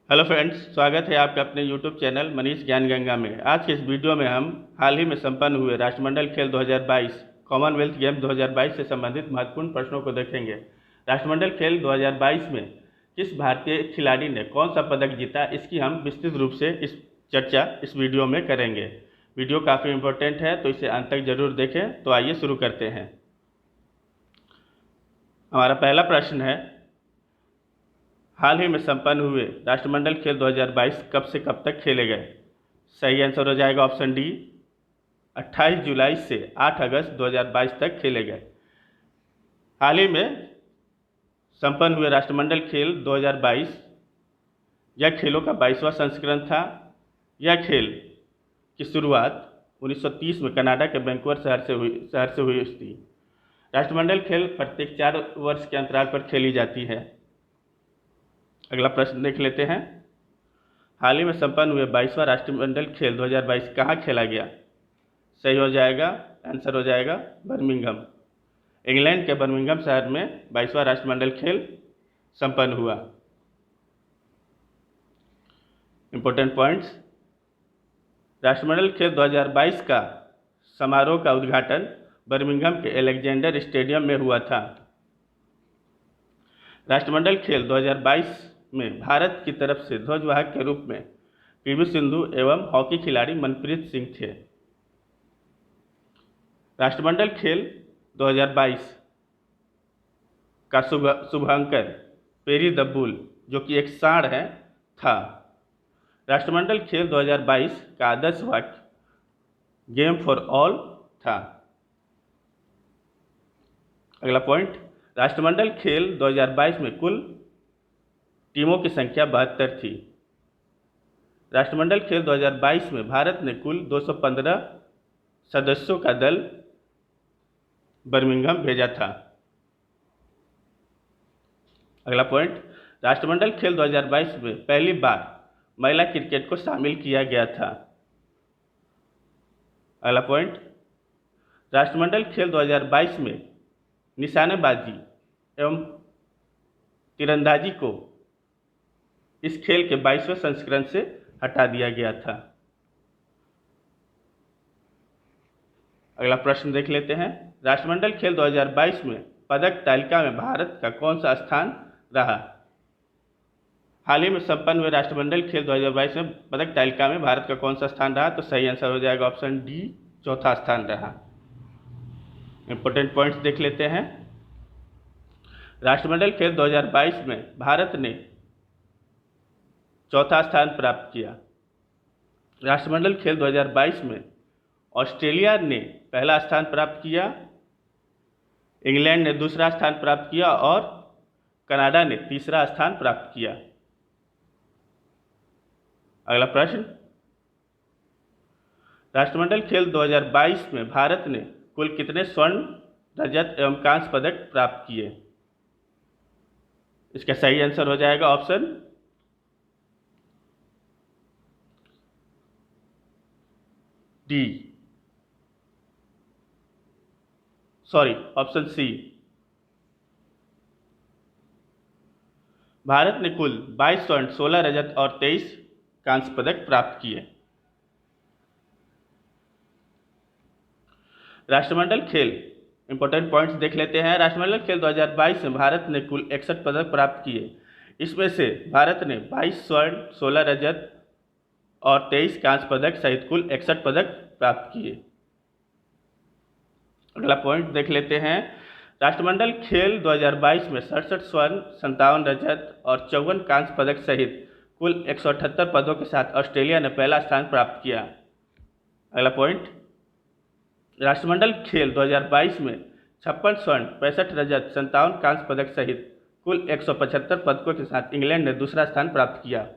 Hello friends, स्वागत है आपका अपने यूट्यूब चैनल मनीष ज्ञान गंगा में। आज के इस वीडियो में हम हाल ही में संपन्न हुए राष्ट्रमंडल खेल 2022 कॉमनवेल्थ गेम्स 2022 से संबंधित महत्वपूर्ण प्रश्नों को देखेंगे। राष्ट्रमंडल खेल 2022 में किस भारतीय खिलाड़ी ने कौन सा पदक जीता, इसकी हम विस्तृत रूप से चर्चा इस वीडियो में करेंगे। वीडियो काफ़ी इम्पोर्टेंट है, तो इसे अंत तक जरूर देखें। तो आइए शुरू करते हैं। हमारा पहला प्रश्न है, हाल ही में संपन्न हुए राष्ट्रमंडल खेल 2022 कब से कब तक खेले गए। सही आंसर हो जाएगा ऑप्शन डी, 28 जुलाई से 8 अगस्त 2022 तक खेले गए। हाल ही में संपन्न हुए राष्ट्रमंडल खेल 2022 यह खेलों का 22वां संस्करण था। यह खेल की शुरुआत 1930 में कनाडा के वैंकूवर शहर से हुई थी। राष्ट्रमंडल खेल प्रत्येक 4 वर्ष के अंतराल पर खेली जाती है। अगला प्रश्न देख लेते हैं। हाल ही में संपन्न हुए 22वां राष्ट्रमंडल खेल 2022 कहाँ खेला गया। सही हो जाएगा, आंसर हो जाएगा बर्मिंघम। इंग्लैंड के बर्मिंघम शहर में 22वां राष्ट्रमंडल खेल संपन्न हुआ। इंपॉर्टेंट पॉइंट्स, राष्ट्रमंडल खेल 2022 का समारोह का उद्घाटन बर्मिंघम के एलेक्जेंडर स्टेडियम में हुआ था। राष्ट्रमंडल खेल 2022 में भारत की तरफ से ध्वजवाहक के रूप में पीवी सिंधु एवं हॉकी खिलाड़ी मनप्रीत सिंह थे। राष्ट्रमंडल खेल 2022 का शुभांकर पेरी द बुल, जो कि एक सांड है, था। राष्ट्रमंडल खेल 2022 का आदर्श वाक्य गेम फॉर ऑल था। अगला पॉइंट, राष्ट्रमंडल खेल 2022 में कुल टीमों की संख्या 72 थी। राष्ट्रमंडल खेल 2022 में भारत ने कुल 215 सदस्यों का दल बर्मिंघम भेजा था। अगला पॉइंट, राष्ट्रमंडल खेल 2022 में पहली बार महिला क्रिकेट को शामिल किया गया था। अगला पॉइंट, राष्ट्रमंडल खेल 2022 में निशानेबाजी एवं तीरंदाजी को इस खेल के 22वें संस्करण से हटा दिया गया था। अगला प्रश्न देख लेते हैं। राष्ट्रमंडल खेल 2022 में पदक तालिका में भारत का कौन सा स्थान रहा। हाल ही में संपन्न हुए राष्ट्रमंडल खेल 2022 में पदक तालिका में भारत का कौन सा स्थान रहा, तो सही आंसर हो जाएगा ऑप्शन डी, चौथा स्थान रहा। इंपॉर्टेंट पॉइंट्स देख लेते हैं। राष्ट्रमंडल खेल 2022 में भारत ने चौथा स्थान प्राप्त किया। राष्ट्रमंडल खेल 2022 में ऑस्ट्रेलिया ने पहला स्थान प्राप्त किया, इंग्लैंड ने दूसरा स्थान प्राप्त किया और कनाडा ने तीसरा स्थान प्राप्त किया। अगला प्रश्न, राष्ट्रमंडल खेल 2022 में भारत ने कुल कितने स्वर्ण, रजत एवं कांस्य पदक प्राप्त किए। इसका सही आंसर हो जाएगा option D, option C. Bharat ने कुल 22 स्वर्ण, 16 रजत और 23 कांस्य पदक प्राप्त किए। राष्ट्रमंडल खेल इंपॉर्टेंट पॉइंट्स देख लेते हैं। राष्ट्रमंडल खेल 2022 में भारत ने कुल 61 पदक प्राप्त किए। इसमें से भारत ने 22 स्वर्ण, 16 रजत और 23 कांस्य पदक सहित कुल 61 पदक प्राप्त किए। अगला पॉइंट देख लेते हैं। राष्ट्रमंडल खेल 2022 में 67 स्वर्ण, 57 रजत और 54 कांस्य पदक सहित कुल 178 पदों के साथ ऑस्ट्रेलिया ने पहला स्थान प्राप्त किया। अगला पॉइंट, राष्ट्रमंडल खेल 2022 में 56 स्वर्ण, 65 रजत, 57 कांस्य पदक सहित कुल 175 पदकों के साथ इंग्लैंड ने दूसरा स्थान प्राप्त किया।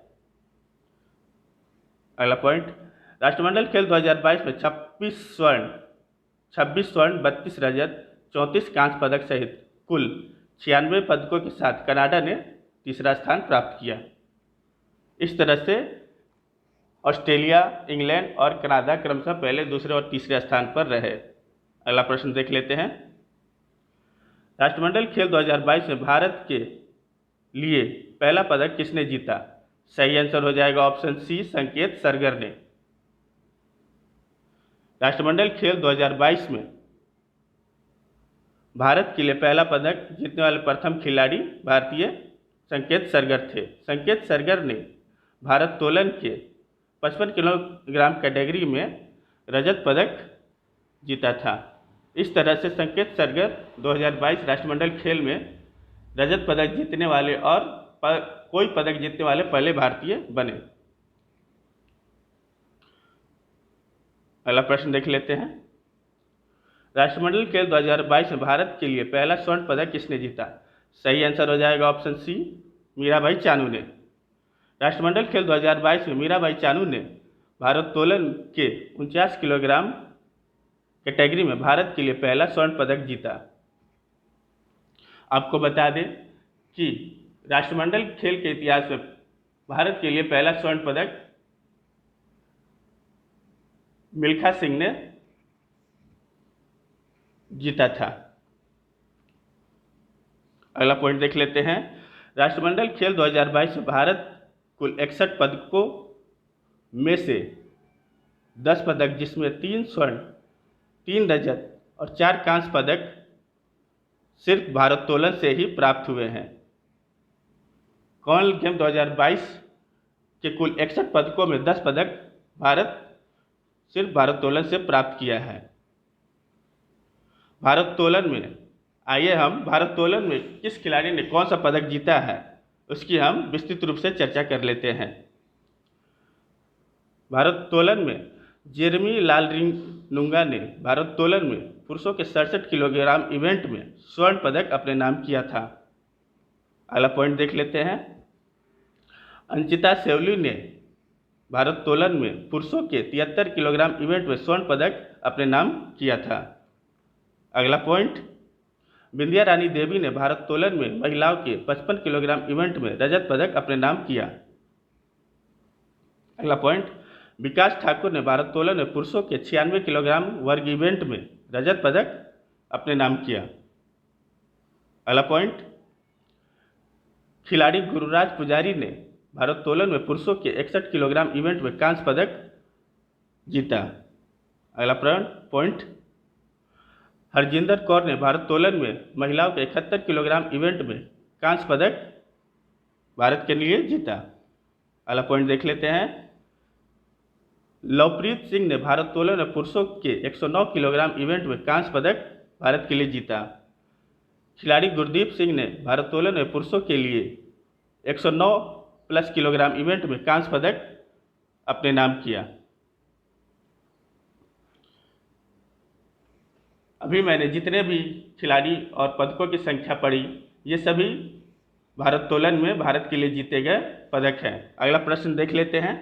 अगला पॉइंट, राष्ट्रमंडल खेल 2022 में 26 स्वर्ण, 32 रजत, 34 कांस्य पदक सहित कुल 96 पदकों के साथ कनाडा ने तीसरा स्थान प्राप्त किया। इस तरह से ऑस्ट्रेलिया, इंग्लैंड और कनाडा क्रमशः पहले, दूसरे और तीसरे स्थान पर रहे। अगला प्रश्न देख लेते हैं। राष्ट्रमंडल खेल 2022 में भारत के लिए पहला पदक किसने जीता। सही आंसर हो जाएगा ऑप्शन सी, संकेत सरगर ने। राष्ट्रमंडल खेल 2022 में भारत के लिए पहला पदक जीतने वाले प्रथम खिलाड़ी भारतीय संकेत सरगर थे। संकेत सरगर ने भारोत्तोलन के 55 किलोग्राम कैटेगरी में रजत पदक जीता था। इस तरह से संकेत सरगर 2022 राष्ट्रमंडल खेल में रजत पदक जीतने वाले और कोई पदक जीतने वाले पहले भारतीय बने। अगला प्रश्न देख लेते हैं। राष्ट्रमंडल खेल 2022 में भारत के लिए पहला स्वर्ण पदक किसने जीता? सही आंसर हो जाएगा ऑप्शन सी, मीराबाई चानू ने। राष्ट्रमंडल खेल 2022 में मीराबाई चानू ने भारोत्तोलन के 49 किलोग्राम कैटेगरी में भारत के लिए पहला स्वर्ण पदक जीता। आपको बता दें कि राष्ट्रमंडल खेल के इतिहास में भारत के लिए पहला स्वर्ण पदक मिल्खा सिंह ने जीता था। अगला पॉइंट देख लेते हैं। राष्ट्रमंडल खेल 2022 में भारत कुल 61 पदकों में से 10 पदक, जिसमें 3 स्वर्ण, 3 रजत और 4 कांस्य पदक सिर्फ भारोत्तोलन से ही प्राप्त हुए हैं। कॉमनवेल्थ गेम 2022 के कुल 61 पदकों में 10 पदक भारत सिर्फ भारोत्तोलन से प्राप्त किया है। भारोत्तोलन में आइए हम भारोत्तोलन में किस खिलाड़ी ने कौन सा पदक जीता है उसकी हम विस्तृत रूप से चर्चा कर लेते हैं। भारोत्तोलन में जेरेमी लालरिंगनुंगा ने भारोत्तोलन में पुरुषों के 67 किलोग्राम इवेंट में स्वर्ण पदक अपने नाम किया था। अगला पॉइंट देख लेते हैं। अंचिता सेवली ने भारोत्तोलन में पुरुषों के 73 किलोग्राम इवेंट में स्वर्ण पदक अपने नाम किया था। अगला पॉइंट, बिंदिया रानी देवी ने भारोत्तोलन में महिलाओं के 55 किलोग्राम इवेंट में रजत पदक अपने नाम किया। अगला पॉइंट, विकास ठाकुर ने भारोत्तोलन में पुरुषों के 96 किलोग्राम वर्ग इवेंट में रजत पदक अपने नाम किया। अगला पॉइंट, खिलाड़ी गुरुराज पुजारी ने भारोत्तोलन में पुरुषों के 61 किलोग्राम इवेंट में कांस्य पदक जीता। अगला पॉइंट, हरजिंदर कौर ने भारोत्तोलन में महिलाओं के 71 किलोग्राम इवेंट में कांस्य पदक भारत के लिए जीता। अगला पॉइंट देख लेते हैं। लवप्रीत सिंह ने भारोत्तोलन में पुरुषों के 109 किलोग्राम इवेंट में कांस्य पदक भारत के लिए जीता। खिलाड़ी गुरदीप सिंह ने भारोत्तोलन में पुरुषों के लिए 109 प्लस किलोग्राम इवेंट में कांस्य पदक अपने नाम किया। अभी मैंने जितने भी खिलाड़ी और पदकों की संख्या पढ़ी, ये सभी भारोत्तोलन में भारत के लिए जीते गए पदक हैं। अगला प्रश्न देख लेते हैं।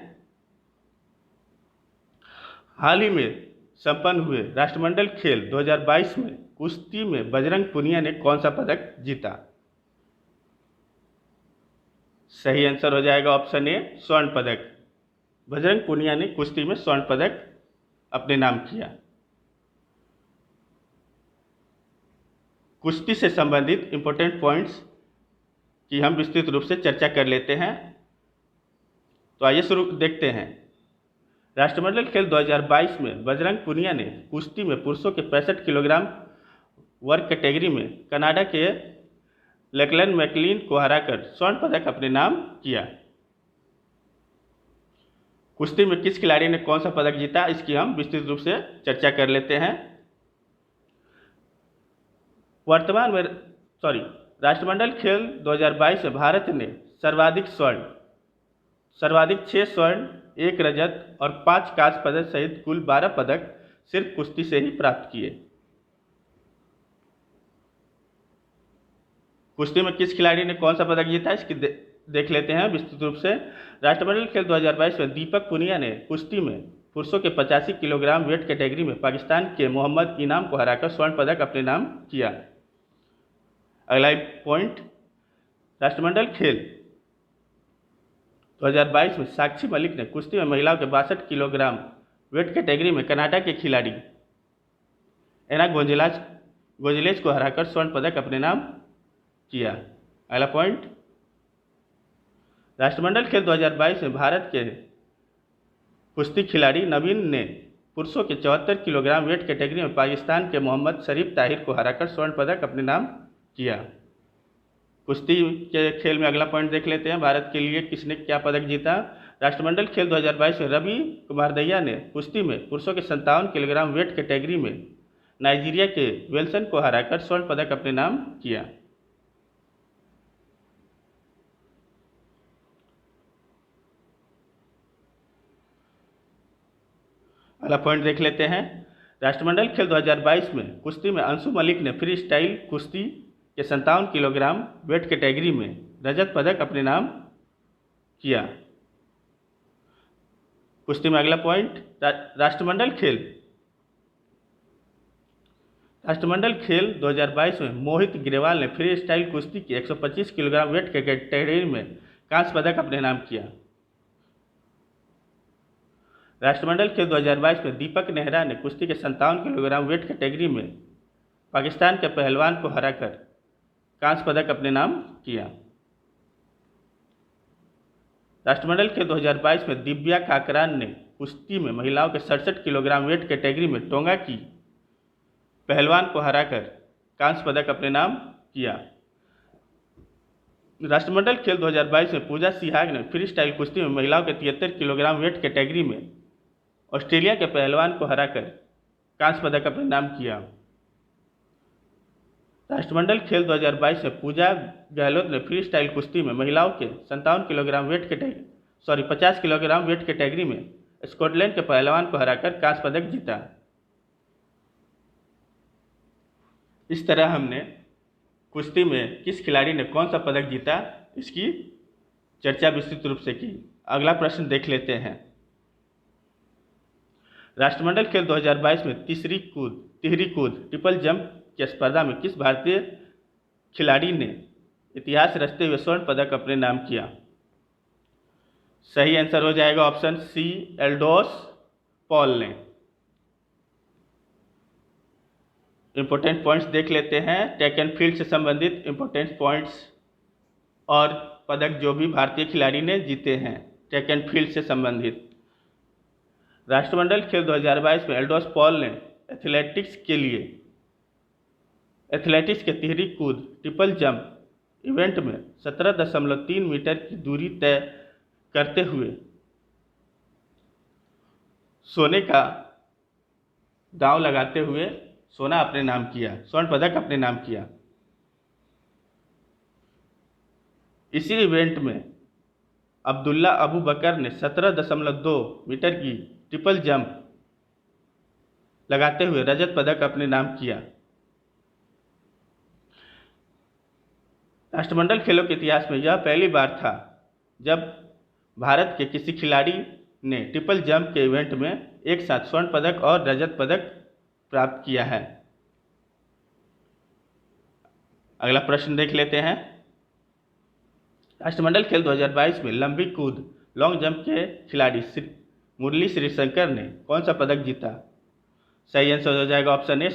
हाल ही में संपन्न हुए राष्ट्रमंडल खेल 2022 में कुश्ती में बजरंग पुनिया ने कौन सा पदक जीता? सही आंसर हो जाएगा ऑप्शन ए, स्वर्ण पदक। बजरंग पुनिया ने कुश्ती में स्वर्ण पदक अपने नाम किया। कुश्ती से संबंधित इंपॉर्टेंट पॉइंट्स की हम विस्तृत रूप से चर्चा कर लेते हैं। तो आइए शुरू देखते हैं। राष्ट्रमंडल खेल 2022 में बजरंग पुनिया ने कुश्ती में पुरुषों के 65 किलोग्राम वर्ग कैटेगरी में कनाडा के लेकलन मैकलीन को हराकर स्वर्ण पदक अपने नाम किया। कुश्ती में किस खिलाड़ी ने कौन सा पदक जीता, इसकी हम विस्तृत रूप से चर्चा कर लेते हैं। राष्ट्रमंडल खेल 2022 में भारत ने सर्वाधिक 6 स्वर्ण, 1 रजत और 5 कांस्य पदक सहित कुल 12 पदक सिर्फ कुश्ती से ही प्राप्त किए। कुश्ती में किस खिलाड़ी ने कौन सा पदक जीता, इसकी देख लेते हैं विस्तृत रूप से। राष्ट्रमंडल खेल 2022 में दीपक पुनिया ने कुश्ती में पुरुषों के 85 किलोग्राम वेट कैटेगरी में पाकिस्तान के मोहम्मद इनाम को हराकर स्वर्ण पदक अपने नाम किया। अगला पॉइंट, राष्ट्रमंडल खेल 2022 में साक्षी मलिक ने कुश्ती में महिलाओं के 62 किलोग्राम वेट कैटेगरी में कनाडा के खिलाड़ी एना गोंजलेज को हराकर स्वर्ण पदक अपने नाम किया। अगला पॉइंट, राष्ट्रमंडल खेल 2022 में भारत के कुश्ती खिलाड़ी नवीन ने पुरुषों के 74 किलोग्राम वेट कैटेगरी में पाकिस्तान के मोहम्मद शरीफ ताहिर को हराकर स्वर्ण पदक अपने नाम किया। कुश्ती के खेल में अगला पॉइंट देख लेते हैं, भारत के लिए किसने क्या पदक जीता। राष्ट्रमंडल खेल 2022 में रवि कुमार दहिया ने कुश्ती में पुरुषों के 57 किलोग्राम वेट कैटेगरी में नाइजीरिया के विल्सन को हराकर स्वर्ण पदक अपने नाम किया। अगला पॉइंट देख लेते हैं, राष्ट्रमंडल खेल 2022 में कुश्ती में अंशु मलिक ने फ्री स्टाइल कुश्ती के 57 किलोग्राम वेट कैटेगरी में रजत पदक अपने नाम किया। कुश्ती में अगला पॉइंट, राष्ट्रमंडल खेल 2022 में मोहित गिरेवाल ने फ्री स्टाइल कुश्ती की 125 किलोग्राम वेट कैटेगरी में कांस्य पदक अपने नाम किया। राष्ट्रमंडल खेल 2022 में दीपक नेहरा ने कुश्ती के 57 किलोग्राम वेट कैटेगरी में पाकिस्तान के पहलवान को हराकर कांस्य पदक अपने नाम किया। राष्ट्रमंडल खेल 2022 में दिव्या काकरान ने कुश्ती में महिलाओं के 67 किलोग्राम वेट कैटेगरी में टोंगा की पहलवान को हराकर कांस्य पदक अपने नाम किया। राष्ट्रमंडल खेल 2022 में पूजा सिहाग ने फ्री स्टाइल कुश्ती में महिलाओं के 73 किलोग्राम वेट कैटेगरी में ऑस्ट्रेलिया के पहलवान को हराकर कांस्य पदक अपने नाम किया। राष्ट्रमंडल खेल 2022 में पूजा गहलोत ने फ्री स्टाइल कुश्ती में महिलाओं के 57 किलोग्राम 50 किलोग्राम वेट कैटेगरी में स्कॉटलैंड के पहलवान को हराकर कांस्य पदक जीता। इस तरह हमने कुश्ती में किस खिलाड़ी ने कौन सा पदक जीता इसकी चर्चा विस्तृत रूप से की। अगला प्रश्न देख लेते हैं, राष्ट्रमंडल खेल 2022 में तिहरी कूद ट्रिपल जंप की स्पर्धा में किस भारतीय खिलाड़ी ने इतिहास रचते हुए स्वर्ण पदक अपने नाम किया। सही आंसर हो जाएगा ऑप्शन सी, एल्डोस पॉल ने। इंपॉर्टेंट पॉइंट्स देख लेते हैं, ट्रैक एंड फील्ड से संबंधित इंपॉर्टेंट पॉइंट्स और पदक जो भी भारतीय खिलाड़ी ने जीते हैं ट्रैक एंड फील्ड से संबंधित। राष्ट्रमंडल खेल 2022 में एल्डोस पॉल ने एथलेटिक्स के तिहरी कूद ट्रिपल जंप इवेंट में 17.3 मीटर की दूरी तय करते हुए सोने का दांव लगाते हुए सोना अपने नाम किया, स्वर्ण पदक अपने नाम किया। इसी इवेंट में अब्दुल्ला अबू बकर ने 17.2 मीटर की ट्रिपल जंप लगाते हुए रजत पदक अपने नाम किया। राष्ट्रमंडल खेलों के इतिहास में यह पहली बार था जब भारत के किसी खिलाड़ी ने ट्रिपल जंप के इवेंट में एक साथ स्वर्ण पदक और रजत पदक प्राप्त किया है। अगला प्रश्न देख लेते हैं, राष्ट्रमंडल खेल 2022 में लंबी कूद लॉन्ग जंप के खिलाड़ी मुरली श्रीशंकर ने कौन सा पदक जीता। सही आंसर हो जाएगा ऑप्शन ए,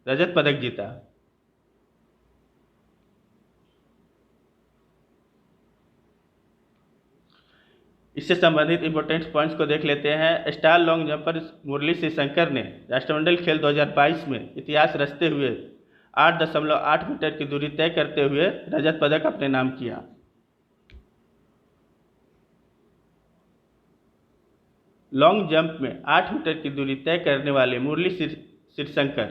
रजत पदक जीता। इससे संबंधित इंपॉर्टेंट पॉइंट्स को देख लेते हैं। स्टार लॉन्ग जंपर मुरली श्रीशंकर ने राष्ट्रमंडल खेल 2022 में इतिहास रचते हुए 8.8 मीटर की दूरी तय करते हुए रजत पदक अपने नाम किया। लॉन्ग जंप में 8 मीटर की दूरी तय करने वाले मुरली श्रीशंकर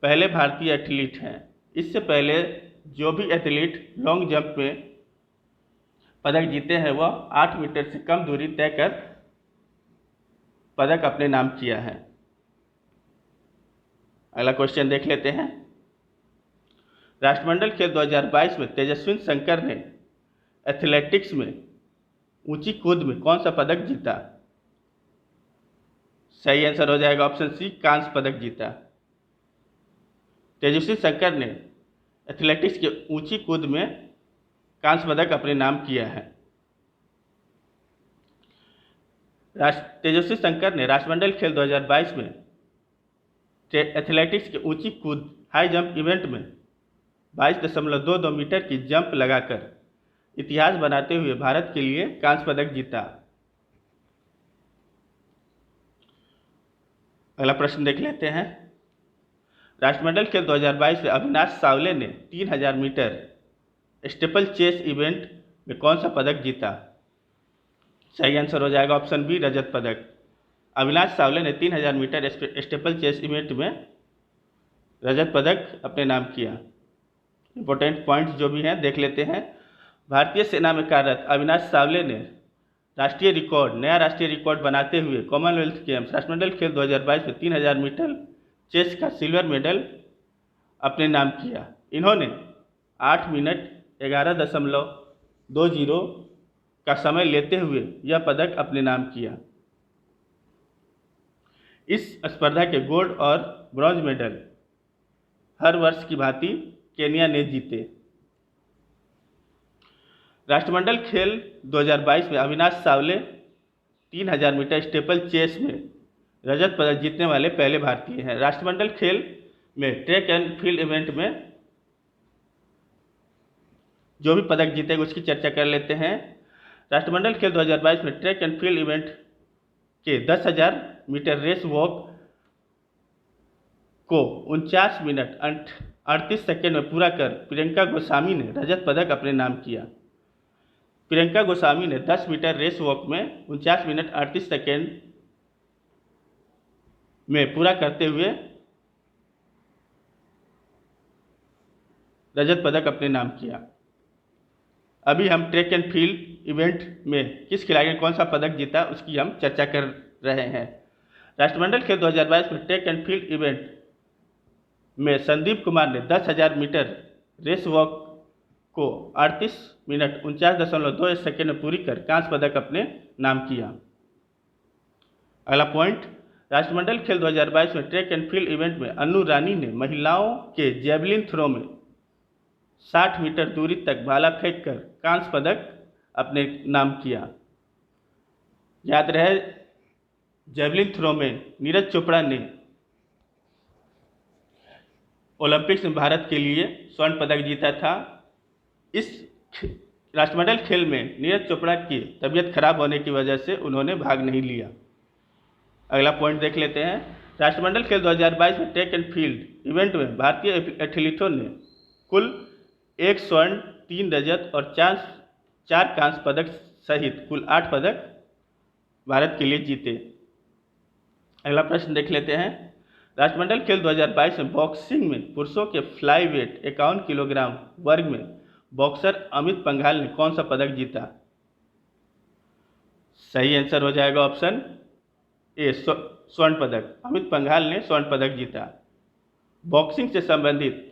पहले भारतीय एथलीट हैं। इससे पहले जो भी एथलीट लॉन्ग जंप में पदक जीते हैं वह 8 मीटर से कम दूरी तय कर पदक अपने नाम किया है। अगला क्वेश्चन देख लेते हैं, राष्ट्रमंडल खेल 2022 में तेजस्विन शंकर ने एथलेटिक्स में ऊंची कूद में कौन सा पदक जीता। सही आंसर हो जाएगा ऑप्शन सी, कांस्य पदक जीता। तेजस्वी शंकर ने एथलेटिक्स के ऊंची कूद में कांस्य पदक अपने नाम किया है। तेजस्वी शंकर ने राष्ट्रमंडल खेल 2022 में एथलेटिक्स के ऊंची कूद हाई जंप इवेंट में 22.22 मीटर की जंप लगाकर इतिहास बनाते हुए भारत के लिए कांस्य पदक जीता। अगला प्रश्न देख लेते हैं। राष्ट्रमंडल खेल 2022 में अविनाश सावले ने 3000 मीटर स्टेपल चेस इवेंट में कौन सा पदक जीता? सही आंसर हो जाएगा ऑप्शन बी, रजत पदक। अविनाश सावले ने 3000 मीटर स्टेपल चेस इवेंट में रजत पदक अपने नाम किया। इंपॉर्टेंट पॉइंट्स जो भी हैं देख लेते हैं। भारतीय सेना में कार्यरत अविनाश सावले ने नया राष्ट्रीय रिकॉर्ड बनाते हुए कॉमनवेल्थ गेम्स राष्ट्रमंडल खेल 2022 में 3000 मीटर चेस का सिल्वर मेडल अपने नाम किया। इन्होंने 8 मिनट 11.20 का समय लेते हुए यह पदक अपने नाम किया। इस स्पर्धा के गोल्ड और ब्रॉन्ज मेडल हर वर्ष की भांति केन्या ने जीते। राष्ट्रमंडल खेल 2022 में अविनाश सावले 3000 मीटर स्टेपल चेस में रजत पदक जीतने वाले पहले भारतीय हैं। राष्ट्रमंडल खेल में ट्रैक एंड फील्ड इवेंट में जो भी पदक जीते उसकी चर्चा कर लेते हैं। राष्ट्रमंडल खेल 2022 में ट्रैक एंड फील्ड इवेंट के 10,000 मीटर रेस वॉक को 49 मिनट 38 सेकेंड में पूरा कर प्रियंका गोस्वामी ने रजत पदक अपने नाम किया। प्रियंका गोस्वामी ने 10 मीटर रेस वॉक में 49 मिनट 38 सेकेंड में पूरा करते हुए रजत पदक अपने नाम किया। अभी हम ट्रैक एंड फील्ड इवेंट में किस खिलाड़ी ने कौन सा पदक जीता उसकी हम चर्चा कर रहे हैं। राष्ट्रमंडल खेल 2022 में ट्रैक एंड फील्ड इवेंट में संदीप कुमार ने 10,000 मीटर रेस वॉक को 38 मिनट 49.2 सेकेंड में पूरी कर कांस्य पदक अपने नाम किया। अगला पॉइंट, राष्ट्रमंडल खेल 2022 में ट्रैक एंड फील्ड इवेंट में अन्नू रानी ने महिलाओं के जेवलिन थ्रो में 60 मीटर दूरी तक भाला फेंक कर कांस्य पदक अपने नाम किया। याद रहे जेवलिन थ्रो में नीरज चोपड़ा ने ओलंपिक्स में भारत के लिए स्वर्ण पदक जीता था। इस राष्ट्रमंडल खेल में नीरज चोपड़ा की तबीयत खराब होने की वजह से उन्होंने भाग नहीं लिया। अगला पॉइंट देख लेते हैं। राष्ट्रमंडल खेल 2022 में ट्रैक एंड फील्ड इवेंट में भारतीय एथलीटों ने कुल 1 स्वर्ण 3 रजत और 4 कांस्य पदक सहित कुल 8 पदक भारत के लिए जीते। अगला प्रश्न देख लेते हैं। राष्ट्रमंडल खेल 2022 में बॉक्सिंग में पुरुषों के फ्लाई वेट 51 किलोग्राम वर्ग में बॉक्सर अमित पंघाल ने कौन सा पदक जीता? सही आंसर हो जाएगा ऑप्शन ए, स्वर्ण पदक। अमित पंघाल ने स्वर्ण पदक जीता। बॉक्सिंग से संबंधित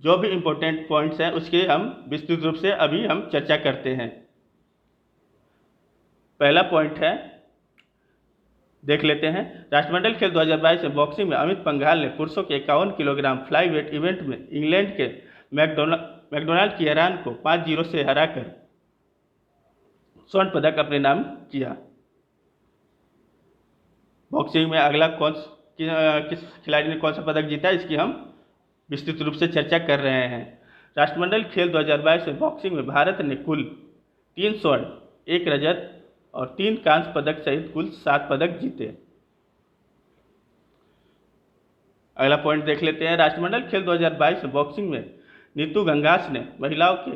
जो भी इंपॉर्टेंट पॉइंट्स हैं उसके हम विस्तृत रूप से अभी हम चर्चा करते हैं। पहला पॉइंट है, देख लेते हैं। राष्ट्रमंडल खेल 2022 में बॉक्सिंग में अमित पंघाल ने पुरुषों के 51 किलोग्राम फ्लाई वेट इवेंट में इंग्लैंड के मैकडोनाल्ड कियरान को 5-0 से हराकर स्वर्ण पदक अपने नाम किया। बॉक्सिंग में अगला किस खिलाड़ी ने कौन सा पदक जीता इसकी हम विस्तृत रूप से चर्चा कर रहे हैं। राष्ट्रमंडल खेल 2022 में बॉक्सिंग में भारत ने कुल 3 स्वर्ण 1 रजत और 3 कांस्य पदक सहित कुल 7 पदक जीते। अगला पॉइंट देख लेते हैं। राष्ट्रमंडल खेल 2022 में बॉक्सिंग में नीतू घंघास ने महिलाओं के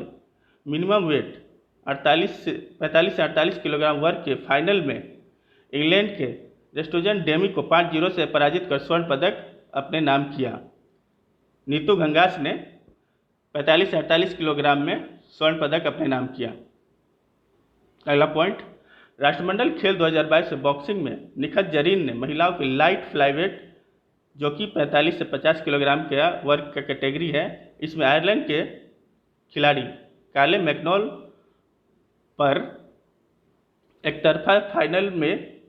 मिनिमम वेट 45 से 48 किलोग्राम वर्ग के फाइनल में इंग्लैंड के रेस्टोजन डेमी को 5-0 से पराजित कर स्वर्ण पदक अपने नाम किया। नीतू घंघास ने 45 से 48 किलोग्राम में स्वर्ण पदक अपने नाम किया। अगला पॉइंट, राष्ट्रमंडल खेल 2022 में बॉक्सिंग में निखत जरीन ने महिलाओं की लाइट फ्लाईवेट जो कि 45 से 50 किलोग्राम का वर्ग का कैटेगरी है, इसमें आयरलैंड के खिलाड़ी कार्ले मैकनॉल पर एक तरफा फाइनल में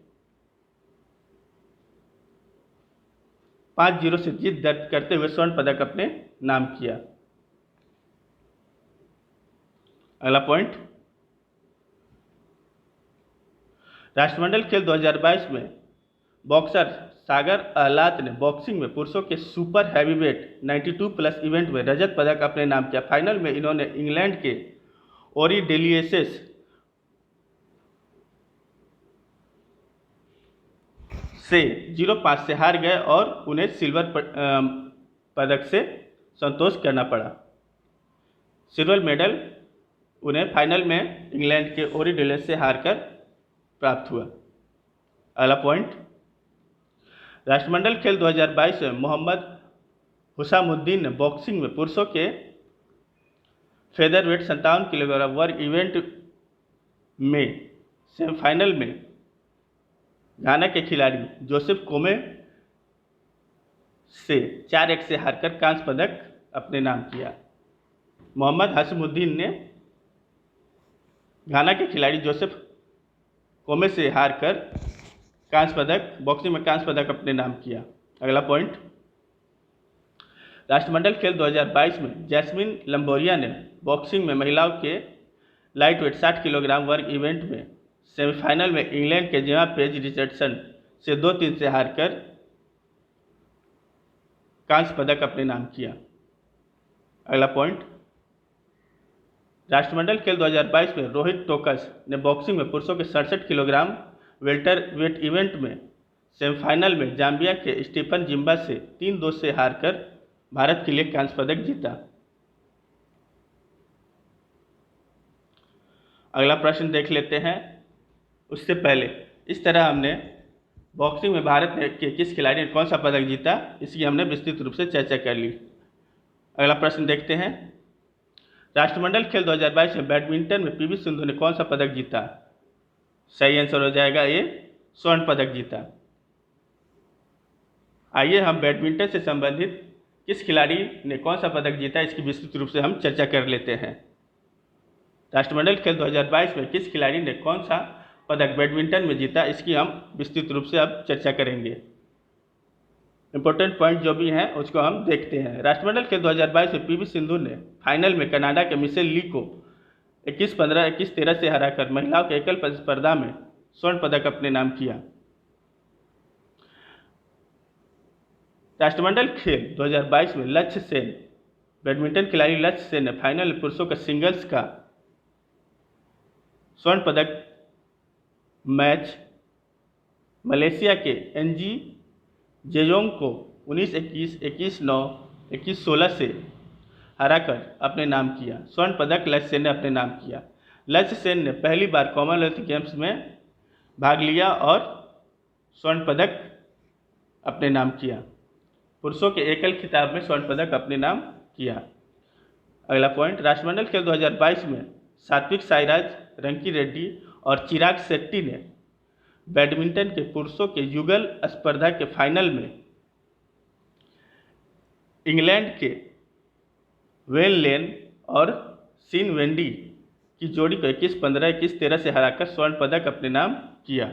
5-0 से जीत दर्ज करते हुए स्वर्ण पदक अपने नाम किया। अगला पॉइंट, राष्ट्रमंडल खेल 2022 में बॉक्सर सागर अहलात ने बॉक्सिंग में पुरुषों के सुपर हैवीवेट 92+ इवेंट में रजत पदक अपने नाम किया। फाइनल में इन्होंने इंग्लैंड के ओरी डेलियसेस से 0-5 से हार गए और उन्हें सिल्वर पदक से संतोष करना पड़ा। सिल्वर मेडल उन्हें फाइनल में इंग्लैंड के ओरी डेलियस से हारकर प्राप्त हुआ। अगला पॉइंट, राष्ट्रमंडल खेल 2022 में मोहम्मद हुसामुद्दीन ने बॉक्सिंग में पुरुषों के फेदरवेट 57 किलोग्राम वर्ग इवेंट में सेमीफाइनल में घाना के खिलाड़ी जोसेफ कोमे से 4-1 से हारकर कांस्य पदक अपने नाम किया। मोहम्मद हुसामुद्दीन ने घाना के खिलाड़ी जोसेफ कोमे से हारकर कांस्य पदक बॉक्सिंग में कांस्य पदक अपने नाम किया। अगला पॉइंट, राष्ट्रमंडल खेल 2022 में जैस्मिन लंबोरिया ने बॉक्सिंग में महिलाओं के लाइट वेट 60 किलोग्राम वर्ग इवेंट में सेमीफाइनल में इंग्लैंड के जेमा पेज रिचर्डसन से 2-3 से हारकर कांस्य पदक अपने नाम किया। अगला पॉइंट, राष्ट्रमंडल खेल 2022 में रोहित टोकस ने बॉक्सिंग में पुरुषों के 67 किलोग्राम वेल्टर वेट इवेंट में सेमीफाइनल में जाम्बिया के स्टीफन जिम्बा से 3-2 से हारकर भारत के लिए कांस्य पदक जीता। अगला प्रश्न देख लेते हैं। उससे पहले इस तरह हमने बॉक्सिंग में भारत के किस खिलाड़ी ने कौन सा पदक जीता, इसकी हमने विस्तृत रूप से चर्चा कर ली। अगला प्रश्न देखते हैं। राष्ट्रमंडल खेल 2022 में बैडमिंटन में पीवी सिंधु ने कौन सा पदक जीता? सही आंसर हो जाएगा ए, स्वर्ण पदक जीता। आइए हम बैडमिंटन से संबंधित किस खिलाड़ी ने कौन सा पदक जीता, इसकी विस्तृत रूप से हम चर्चा कर लेते हैं। राष्ट्रमंडल खेल 2022 में किस खिलाड़ी ने कौन सा पदक बैडमिंटन में जीता, इसकी हम विस्तृत रूप से अब चर्चा करेंगे। इंपॉर्टेंट पॉइंट जो भी हैं उसको हम देखते हैं। राष्ट्रमंडल खेल 2022 में पीवी सिंधु ने फाइनल में कनाडा के मिशेल ली को 21-15, 21-13 से हराकर महिलाओं के एकल स्पर्धा में स्वर्ण पदक अपने नाम किया। राष्ट्रमंडल खेल 2022 में लक्ष्य सेन, बैडमिंटन खिलाड़ी लक्ष्य सेन ने फाइनल में पुरुषों का सिंगल्स का स्वर्ण पदक मैच मलेशिया के एनजी जेयोंग को 19-21, 21-9, 21-16 से हराकर अपने नाम किया। स्वर्ण पदक लक्ष्य सेन ने अपने नाम किया। लक्ष्य सेन ने पहली बार कॉमनवेल्थ गेम्स में भाग लिया और स्वर्ण पदक अपने नाम किया। पुरुषों के एकल खिताब में स्वर्ण पदक अपने नाम किया। अगला पॉइंट, राष्ट्रमंडल खेल 2022 में सात्विक साईराज, रंकी रेड्डी और चिराग शेट्टी ने बैडमिंटन के पुरुषों के युगल स्पर्धा के फाइनल में इंग्लैंड के वेन लेन और सीन वेंडी की जोड़ी को 21-15, 21-13 से हराकर स्वर्ण पदक अपने नाम किया।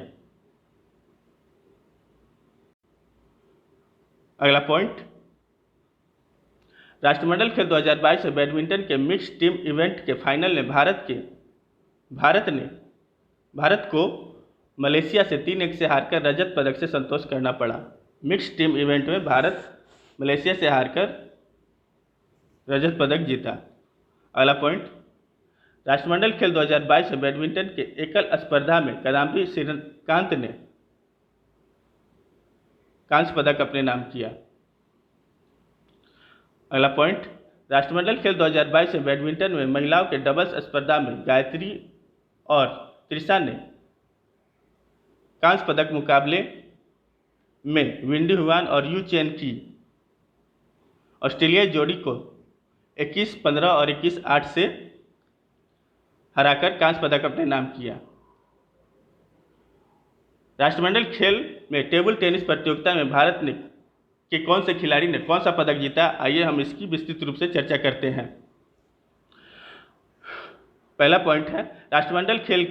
अगला पॉइंट, राष्ट्रमंडल खेल 2022 में बैडमिंटन के मिक्स टीम इवेंट के फाइनल में भारत को मलेशिया से 3-1 से हारकर रजत पदक से संतोष करना पड़ा। मिक्स टीम इवेंट में भारत मलेशिया से हारकर रजत पदक जीता। अगला पॉइंट, राष्ट्रमंडल खेल 2022 में बैडमिंटन के एकल स्पर्धा में किदांबी श्रीकांत ने कांस्य पदक अपने नाम किया। अगला पॉइंट, राष्ट्रमंडल खेल 2022 में बैडमिंटन में महिलाओं के डबल्स स्पर्धा में गायत्री और त्रिशा ने कांस्य पदक मुकाबले में विंडी हुआन और यू चेन की ऑस्ट्रेलियाई जोड़ी को 21-15 और 21-8 से हराकर कांस्य पदक अपने नाम किया। राष्ट्रमंडल खेल में टेबल टेनिस प्रतियोगिता में भारत ने के कौन से खिलाड़ी ने कौन सा पदक जीता, आइए हम इसकी विस्तृत रूप से चर्चा करते हैं। पहला पॉइंट है, राष्ट्रमंडल खेल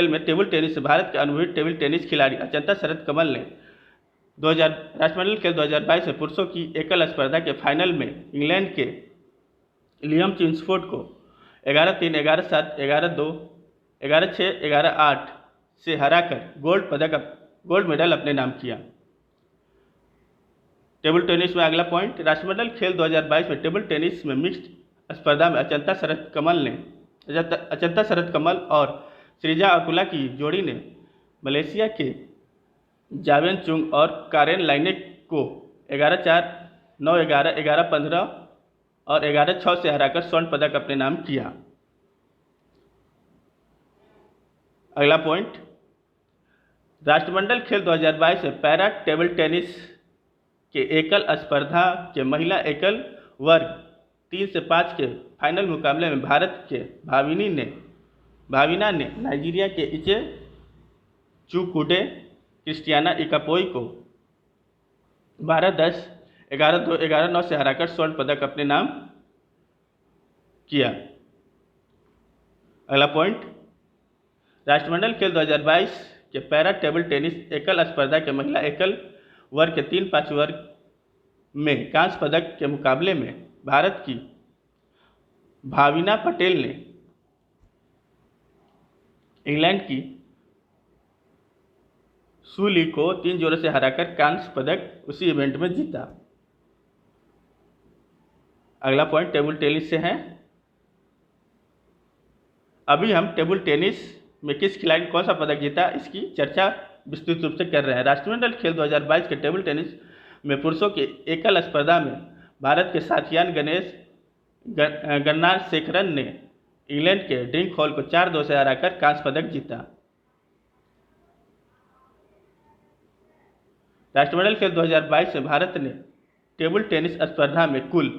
में टेबल टेनिस से भारत के अनुभवी टेबल टेनिस खिलाड़ी अचंता शरद कमल ने राष्ट्रमंडल खेल 2022 में पुरुषों की एकल स्पर्धा के फाइनल में इंग्लैंड के लियम चिम्सफोर्ड को 11-3, 11-7, 11-2, 11-6, 11-8 से हराकर गोल्ड मेडल अपने नाम किया। टेबल टेनिस में अगला पॉइंट, राष्ट्रमंडल खेल 2022 में टेबल टेनिस में मिक्स्ड स्पर्धा में अचंता शरत कमल और श्रीजा अकुला की जोड़ी ने मलेशिया के जावेन चुंग और कारेन लाइनेक को 11-4, 9-11, 11-15 और 11-6 से हराकर स्वर्ण पदक अपने नाम किया। अगला पॉइंट, राष्ट्रमंडल खेल 2022 में पैरा टेबल टेनिस के एकल स्पर्धा के महिला एकल वर्ग 3 से 5 के फाइनल मुकाबले में भारत के भाविना ने नाइजीरिया के इचे चुकुडे क्रिस्टियाना इकापोई को 12-10, 11-2, 11-9 से हराकर स्वर्ण पदक अपने नाम किया। अगला पॉइंट, राष्ट्रमंडल खेल 2022 के पैरा टेबल टेनिस एकल स्पर्धा के महिला एकल वर्ग के 3-5 वर्ग में कांस्य पदक के मुकाबले में भारत की भाविना पटेल ने इंग्लैंड की सूली को 3 जोरों से हराकर कांस्य पदक उसी इवेंट में जीता। अगला पॉइंट टेबल टेनिस से है। अभी हम टेबल टेनिस में किस खिलाड़ी ने कौन सा पदक जीता इसकी चर्चा विस्तृत रूप से कर रहे हैं। राष्ट्रमंडल खेल 2022 के टेबल टेनिस में पुरुषों की एकल स्पर्धा में भारत के साथियान गन्नार शेखरन ने इंग्लैंड के ड्रिंक हॉल को 4-2 से हराकर कांस्य पदक जीता। राष्ट्रमंडल खेल 2022 में भारत ने टेबल टेनिस स्पर्धा में कुल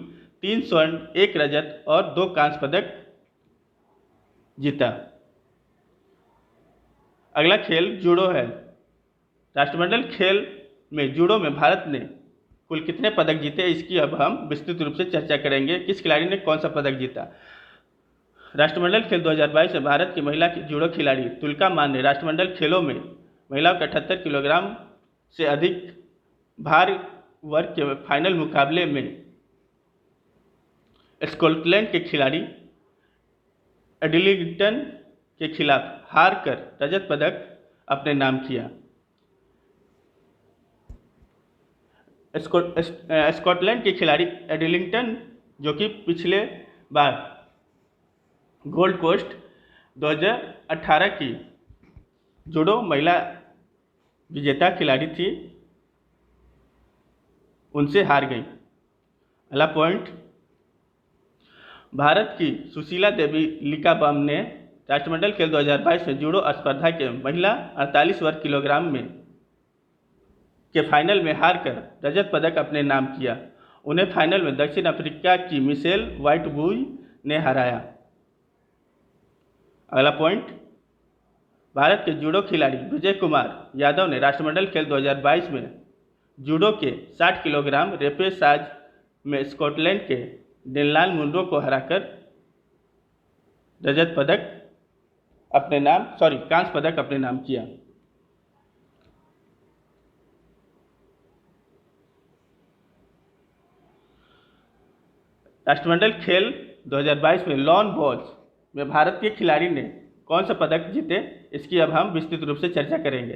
3 स्वर्ण, 1 रजत और 2 कांस्य पदक जीता। अगला खेल जूडो है। राष्ट्रमंडल खेल में जूडो में भारत ने कुल कितने पदक जीते इसकी अब हम विस्तृत रूप से चर्चा करेंगे। किस खिलाड़ी ने कौन सा पदक जीता। राष्ट्रमंडल खेल 2022 में भारत की महिला जूडो खिलाड़ी तुलका मान ने राष्ट्रमंडल खेलों में महिलाओं के 78 किलोग्राम से अधिक भार वर्ग के फाइनल मुकाबले में स्कॉटलैंड के खिलाड़ी एडिलिंगटन के खिलाफ हार कर रजत पदक अपने नाम किया। स्कॉटलैंड के खिलाड़ी एडिलिंगटन जो कि पिछले बार गोल्ड कोस्ट 2018 की जूडो महिला विजेता खिलाड़ी थी, उनसे हार गई। अगला पॉइंट, भारत की सुशीला देवी लिकाबाम ने राष्ट्रमंडल खेल 2022 में जूडो स्पर्धा के महिला 48 वर्ग किलोग्राम में के फाइनल में हारकर रजत पदक अपने नाम किया। उन्हें फाइनल में दक्षिण अफ्रीका की मिशेल व्हाइटबुई ने हराया। अगला पॉइंट, भारत के जूडो खिलाड़ी विजय कुमार यादव ने राष्ट्रमंडल खेल 2022 में जूडो के 60 किलोग्राम रेपेसाज में स्कॉटलैंड के डेनलान मुंडो को हराकर कांस्य पदक अपने नाम किया। राष्ट्रमंडल खेल 2022 में लॉन बॉल्स में भारत के खिलाड़ी ने कौन सा पदक जीते इसकी अब हम विस्तृत रूप से चर्चा करेंगे।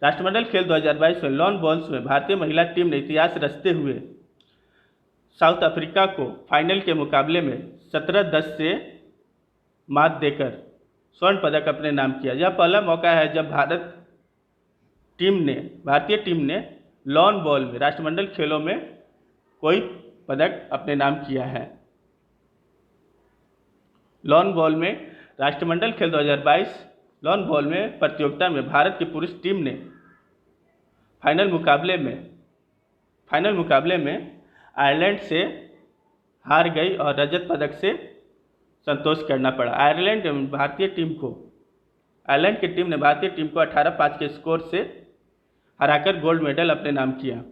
राष्ट्रमंडल खेल 2022 में लॉन बॉल्स में भारतीय महिला टीम ने इतिहास रचते हुए साउथ अफ्रीका को फाइनल के मुकाबले में 17-10 से मात देकर स्वर्ण पदक अपने नाम किया। यह पहला मौका है जब भारतीय टीम ने लॉन बॉल में राष्ट्रमंडल खेलों में कोई पदक अपने नाम किया है। लॉन बॉल में राष्ट्रमंडल खेल 2022 लॉन बॉल में प्रतियोगिता में भारत की पुरुष टीम ने फाइनल मुकाबले में आयरलैंड से हार गई और रजत पदक से संतोष करना पड़ा। आयरलैंड की टीम ने भारतीय टीम को 18-5 के स्कोर से हराकर गोल्ड मेडल अपने नाम किया।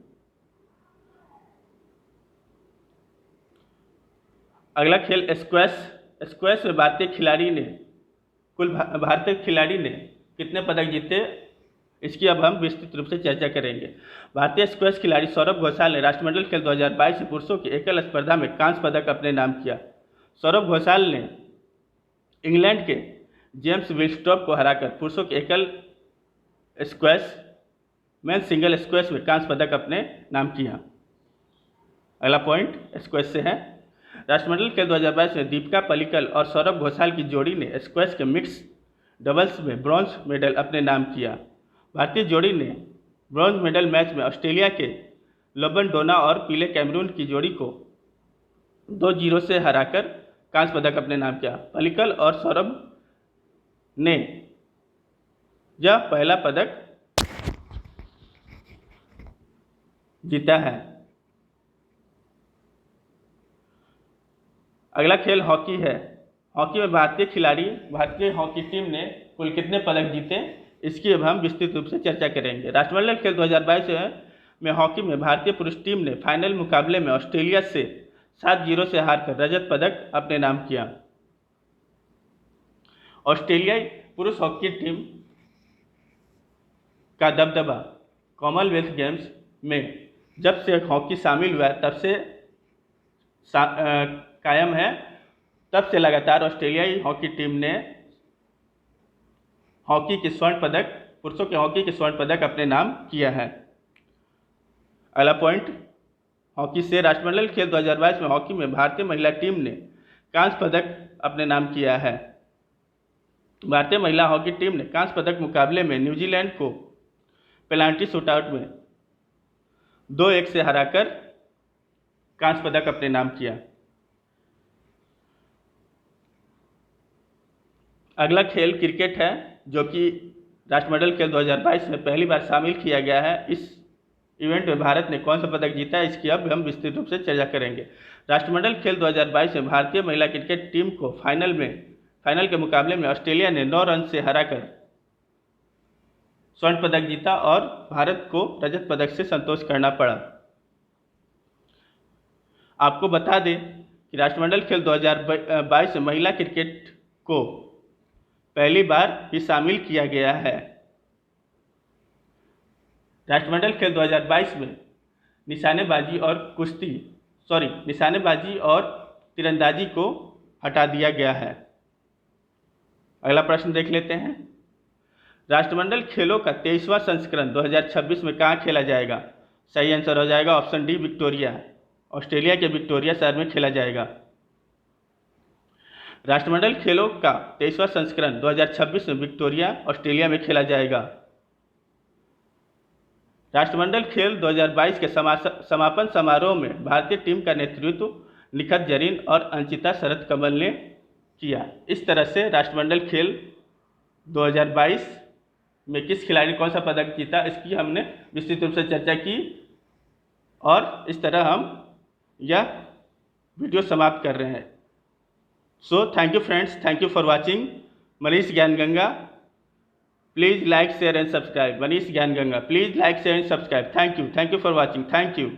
अगला खेल स्क्वैश में भारतीय खिलाड़ी ने कितने पदक जीते इसकी अब हम विस्तृत रूप से चर्चा करेंगे। भारतीय स्क्वैश खिलाड़ी सौरभ घोषाल ने राष्ट्रमंडल खेल 2022 में पुरुषों की एकल स्पर्धा में कांस्य पदक अपने नाम किया। सौरभ घोषाल ने इंग्लैंड के जेम्स विलस्टॉप को हराकर पुरुषों की एकल स्क्वैश मेन सिंगल स्क्वैश में कांस्य पदक अपने नाम किया। अगला पॉइंट स्क्वैश से है। राष्ट्रमंडल खेल 2022 में दीपिका पल्लिकल और सौरभ घोषाल की जोड़ी ने स्क्वैश के मिक्स डबल्स में ब्रॉन्ज मेडल अपने नाम किया। भारतीय जोड़ी ने ब्रॉन्ज मेडल मैच में ऑस्ट्रेलिया के लोबन डोना और पीले कैमरून की जोड़ी को 2-0 से हराकर कांस्य पदक अपने नाम किया। पल्लिकल और सौरभ ने यह पहला पदक जीता है। अगला खेल हॉकी है। हॉकी में भारतीय हॉकी टीम ने कुल कितने पदक जीते, इसकी अब हम विस्तृत रूप से चर्चा करेंगे। राष्ट्रमंडल खेल 2022 में हॉकी में भारतीय पुरुष टीम ने फाइनल मुकाबले में ऑस्ट्रेलिया से 7-0 से हारकर रजत पदक अपने नाम किया। ऑस्ट्रेलियाई पुरुष हॉकी टीम का दबदबा कॉमनवेल्थ गेम्स में जब से हॉकी शामिल हुआ तब से कायम है। तब से लगातार ऑस्ट्रेलियाई हॉकी टीम ने पुरुषों के हॉकी के स्वर्ण पदक अपने नाम किया है। अगला पॉइंट हॉकी से। राष्ट्रमंडल खेल 2022 में हॉकी में भारतीय महिला टीम ने कांस्य पदक अपने नाम किया है। भारतीय महिला हॉकी टीम ने कांस्य पदक मुकाबले में न्यूजीलैंड को पेनाल्टी शूटआउट में 2-1 से हराकर कांस्य पदक अपने नाम किया। अगला खेल क्रिकेट है, जो कि राष्ट्रमंडल खेल 2022 में पहली बार शामिल किया गया है। इस इवेंट में भारत ने कौन सा पदक जीता है, इसकी अब हम विस्तृत रूप से चर्चा करेंगे। राष्ट्रमंडल खेल 2022 में भारतीय महिला क्रिकेट टीम को फाइनल के मुकाबले में ऑस्ट्रेलिया ने 9 रन से हराकर स्वर्ण पदक जीता और भारत को रजत पदक से संतोष करना पड़ा। आपको बता दें कि राष्ट्रमंडल खेल 2022 में महिला क्रिकेट को पहली बार ही शामिल किया गया है। राष्ट्रमंडल खेल 2022 में निशानेबाजी और तीरंदाजी को हटा दिया गया है। अगला प्रश्न देख लेते हैं। राष्ट्रमंडल खेलों का 23वां संस्करण 2026 में कहाँ खेला जाएगा? सही आंसर हो जाएगा ऑप्शन डी, विक्टोरिया। ऑस्ट्रेलिया के विक्टोरिया शहर में खेला जाएगा। राष्ट्रमंडल खेलों का 23वां संस्करण 2026 में विक्टोरिया, ऑस्ट्रेलिया में खेला जाएगा। राष्ट्रमंडल खेल 2022 के समापन समारोह में भारतीय टीम का नेतृत्व निखत जरीन और अंचिता शरद कमल ने किया। इस तरह से राष्ट्रमंडल खेल 2022 में किस खिलाड़ी ने कौन सा पदक जीता, इसकी हमने विस्तृत रूप से चर्चा की और इस तरह हम यह वीडियो समाप्त कर रहे हैं। So thank you friends, thank you for watching Manish Gyan Ganga. Please like, share and subscribe. Manish Gyan Ganga. Please like, share and subscribe. Thank you for watching. Thank you.